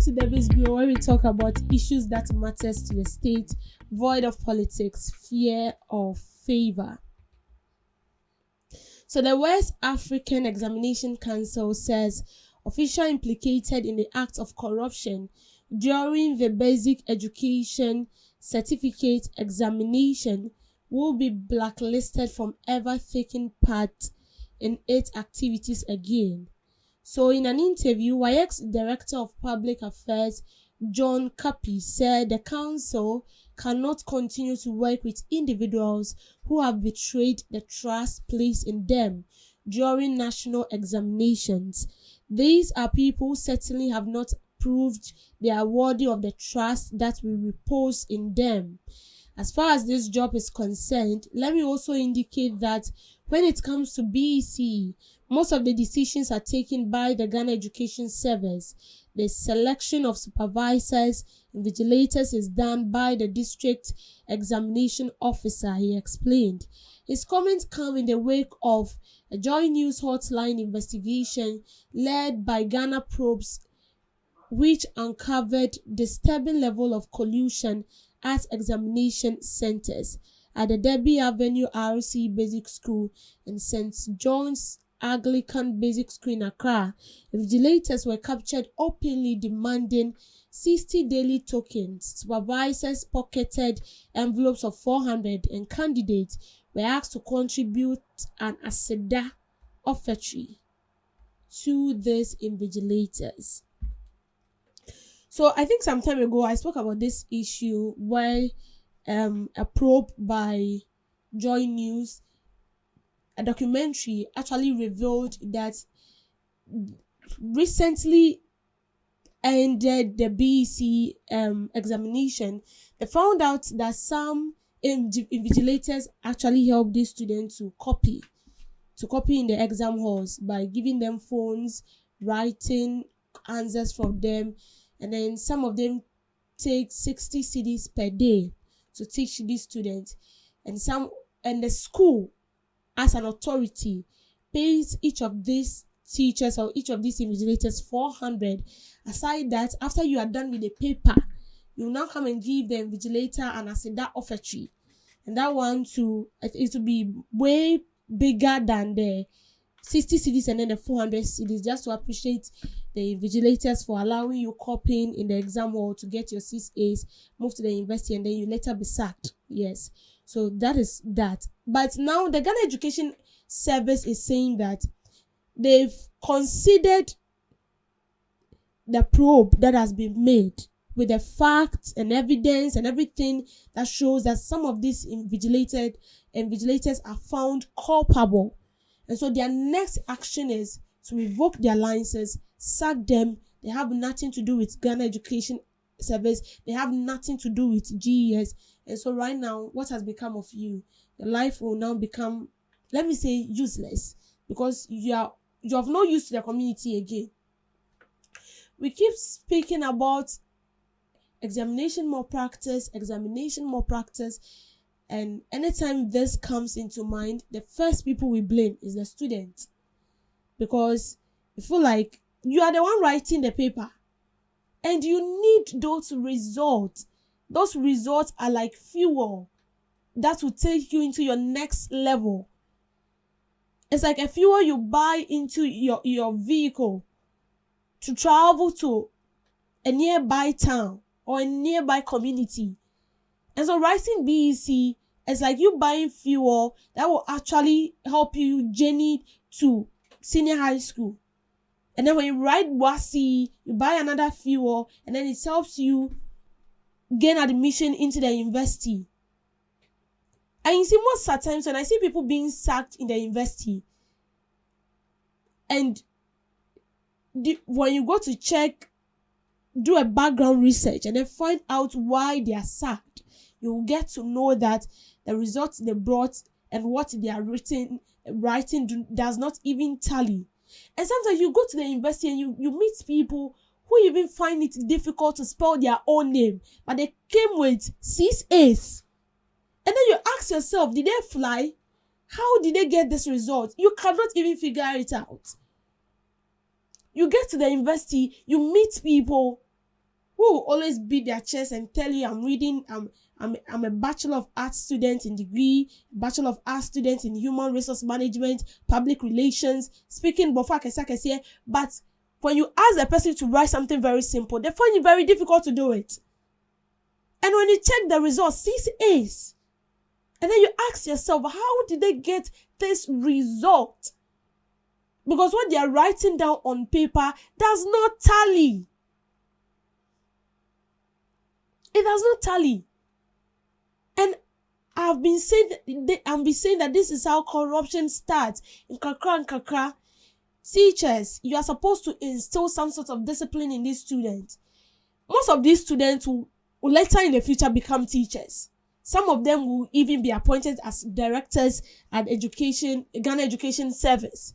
to the BECE, where we talk about issues that matters to the state, void of politics, fear of favor. So the West African Examination Council says officials implicated in the act of corruption during the basic education certificate examination will be blacklisted from ever taking part in its activities again. So in an interview, WAEC's Director of Public Affairs, John Kapi, said the council cannot continue to work with individuals who have betrayed the trust placed in them during national examinations. These are people who certainly have not proved they are worthy of the trust that we repose in them. As far as this job is concerned, let me also indicate that when it comes to BECE, most of the decisions are taken by the Ghana Education Service. The selection of supervisors and vigilators is done by the district examination officer, he explained. His comments come in the wake of a Joy News hotline investigation led by Ghana Probes, which uncovered disturbing level of collusion at examination centers at the Derby Avenue RC Basic School and St. John's Anglican Basic School in Accra. Vigilators were captured openly demanding 60 daily tokens. Supervisors pocketed envelopes of 400 and candidates were asked to contribute an aseda offertory to these invigilators. So I think some time ago I spoke about this issue where a probe by Joy News, a documentary, actually revealed that recently ended the BECE examination. They found out that some invigilators actually helped these students to copy in the exam halls by giving them phones, writing answers from them, and then some of them take 60 cedis per day to teach these students, and the school as an authority pays each of these teachers or each of these invigilators 400. Aside that, after you are done with the paper, you now come and give the invigilator an aseda offertory, and that one it will be way bigger than the 60 cedis and then the 400 cedis, just to appreciate the invigilators for allowing you copying in the exam hall to get your 6 A's, move to the university, and then you later be sacked. Yes, so that is that. But now the Ghana Education Service is saying that they've considered the probe that has been made with the facts and evidence and everything that shows that some of these invigilators are found culpable. And so their next action is to revoke their licenses, sack them. They have nothing to do with Ghana Education Service. They have nothing to do with GES. And so right now, what has become of you? Your life will now become, let me say, useless, because you have no use to the community again. We keep speaking about examination malpractice, and anytime this comes into mind, the first people we blame is the student, because you feel like you are the one writing the paper and you need those results. Those results are like fuel that will take you into your next level. It's like a fuel you buy into your vehicle to travel to a nearby town or a nearby community. And so writing BECE is like you buying fuel that will actually help you journey to senior high school. And then when you write WAEC, you buy another fuel, and then it helps you gain admission into the university. And you see, most of the times when I see people being sacked in the university, and when you go to check, do a background research, and then find out why they are sacked, you will get to know that the results they brought and what they are writing does not even tally. And sometimes you go to the university and you meet people who even find it difficult to spell their own name, but they came with 6 A's. And then you ask yourself, did they fly? How did they get this result? You cannot even figure it out. You get to the university, you meet people, who will always beat their chest and tell you, I'm a Bachelor of Arts student in degree, Bachelor of Arts student in Human Resource Management, Public Relations, speaking before but when you ask a person to write something very simple, they find it very difficult to do it. And when you check the results, 6 A's. And then you ask yourself, how did they get this result? Because what they are writing down on paper does not tally. It does not tally. And I've been saying that this is how corruption starts. In kakra and kakra. Teachers, you are supposed to instill some sort of discipline in these students. Most of these students will later in the future become teachers. Some of them will even be appointed as directors at Ghana Education Service.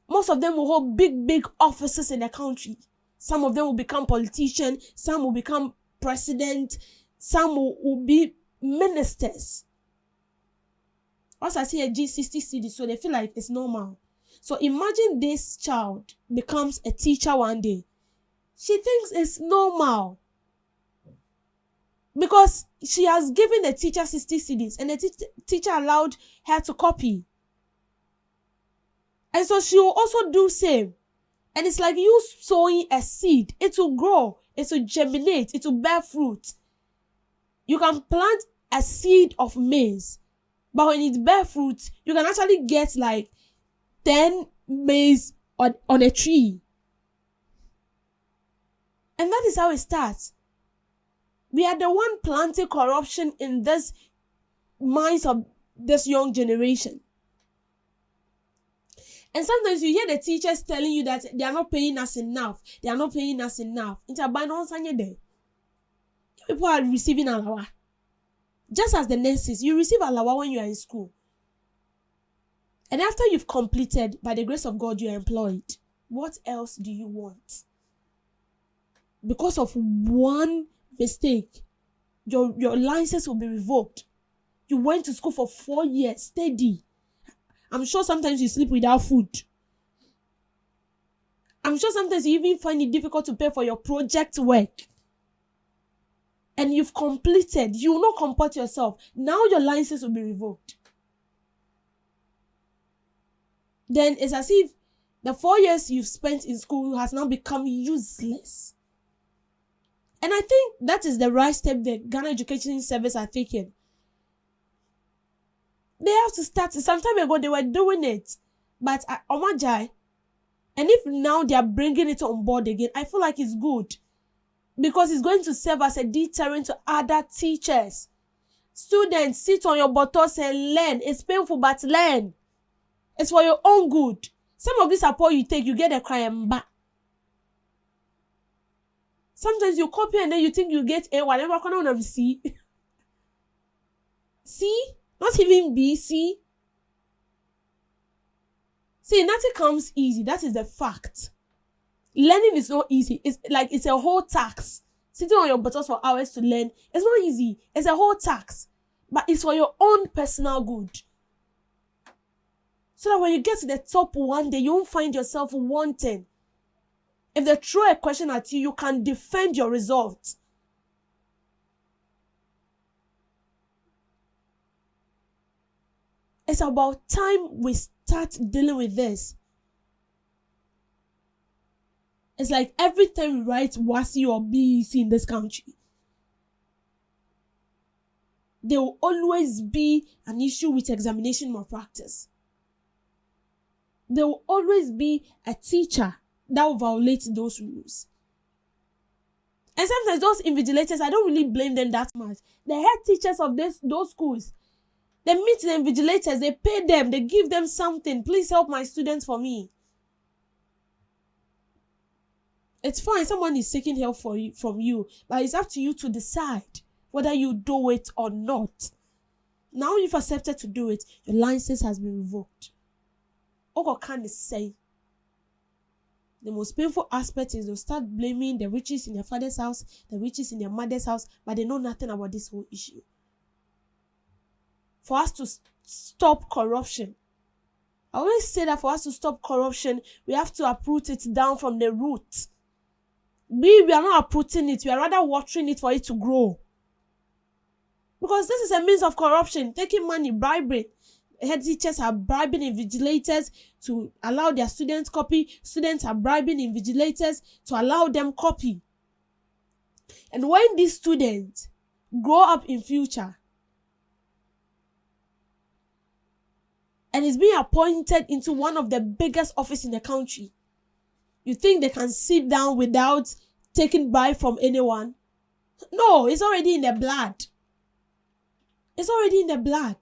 Most of them will hold big offices in the country. Some of them will become politicians. Some will become president. Some will be ministers. Once I see a G60 city, so they feel like it's normal. So imagine this child becomes a teacher one day. She thinks it's normal. Because she has given the teacher 60 CDs and the teacher allowed her to copy. And so she will also do same. And it's like you sowing a seed. It will grow. It will germinate. It will bear fruit. You can plant a seed of maize. But when it bears fruit, you can actually get like 10 maize on a tree. And that is how it starts. We are the one planting corruption in this minds of this young generation. And sometimes you hear the teachers telling you that they are not paying us enough. They are not paying us enough. People are receiving alawa. Just as the nurses, you receive alawa when you are in school. And after you've completed, by the grace of God, you are employed. What else do you want? Because of one mistake, your license will be revoked. You went to school for 4 years, steady. I'm sure sometimes you sleep without food. I'm sure sometimes you even find it difficult to pay for your project work. And you've completed. You will not comport yourself. Now your license will be revoked. Then it's as if the 4 years you've spent in school has now become useless. And I think that is the right step the Ghana Education Service are taking. They have to start. Some time ago, they were doing it. But Omajai, and if now they are bringing it on board again, I feel like it's good. Because it's going to serve as a deterrent to other teachers. Students, sit on your buttocks and learn. It's painful, but learn. It's for your own good. Some of this support you take, you get a crying back. Sometimes you copy and then you think you get A, whatever can on C. C? Not even B, C. See, nothing comes easy. That is the fact. Learning is not easy. It's a whole tax. Sitting on your buttocks for hours to learn, it's not easy. It's a whole tax. But it's for your own personal good. So that when you get to the top one day, you won't find yourself wanting. If they throw a question at you, you can defend your results. It's about time we start dealing with this. It's like every time we write WAEC or BECE in this country, there will always be an issue with examination malpractice. There will always be a teacher that will violate those rules. And sometimes those invigilators, I don't really blame them that much. The head teachers of those schools, they meet the invigilators, they pay them, they give them something. Please help my students for me. It's fine, someone is seeking help from you, but it's up to you to decide whether you do it or not. Now you've accepted to do it, your license has been revoked. All God can say. The most painful aspect is they'll start blaming the riches in their father's house, the riches in their mother's house, but they know nothing about this whole issue. For us to stop corruption, I always say that for us to stop corruption, we have to uproot it down from the root. We are not uprooting it, we are rather watering it for it to grow. Because this is a means of corruption, taking money, bribing. Head teachers are bribing invigilators to allow their students copy. Students are bribing invigilators to allow them copy. And when these students grow up in future and is being appointed into one of the biggest offices in the country, you think they can sit down without taking bribe from anyone? No, it's already in the blood. It's already in the blood.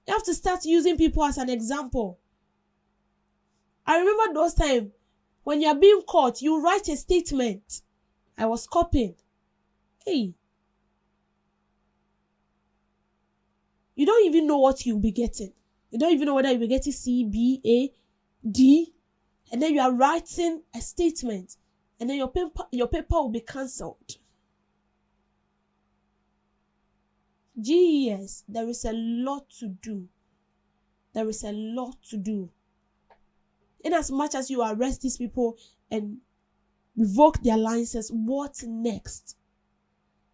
You have to start using people as an example. I remember those times when you are being caught, you write a statement. I was copying. Hey. You don't even know what you'll be getting. You don't even know whether you'll be getting C, B, A, D. And then you are writing a statement. And then your paper will be cancelled. GES, there is a lot to do. There is a lot to do. In as much as you arrest these people and revoke their licenses, what next?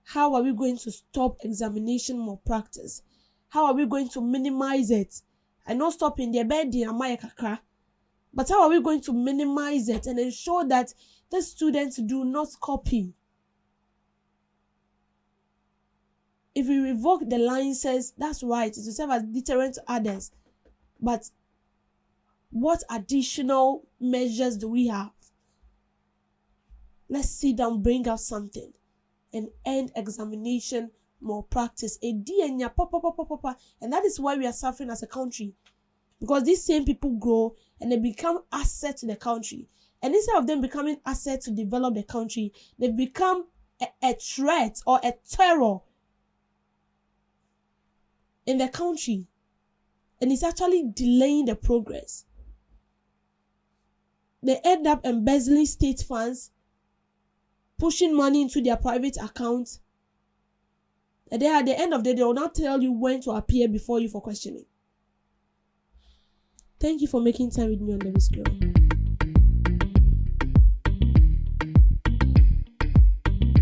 How are we going to stop examination malpractice? How are we going to minimize it? I know stopping the bed in Amayakaka, but how are we going to minimize it and ensure that the students do not copy? If we revoke the licenses, that's right, it will serve as deterrent to others. But what additional measures do we have? Let's sit down, bring out something, and end examination malpractice. And that is why we are suffering as a country. Because these same people grow and they become assets to the country. And instead of them becoming assets to develop the country, they become a threat or a terror in the country, and it's actually delaying the progress. They end up embezzling state funds, pushing money into their private accounts, and then at the end of the day, they will not tell you when to appear before you for questioning. Thank you for making time with me on the screen.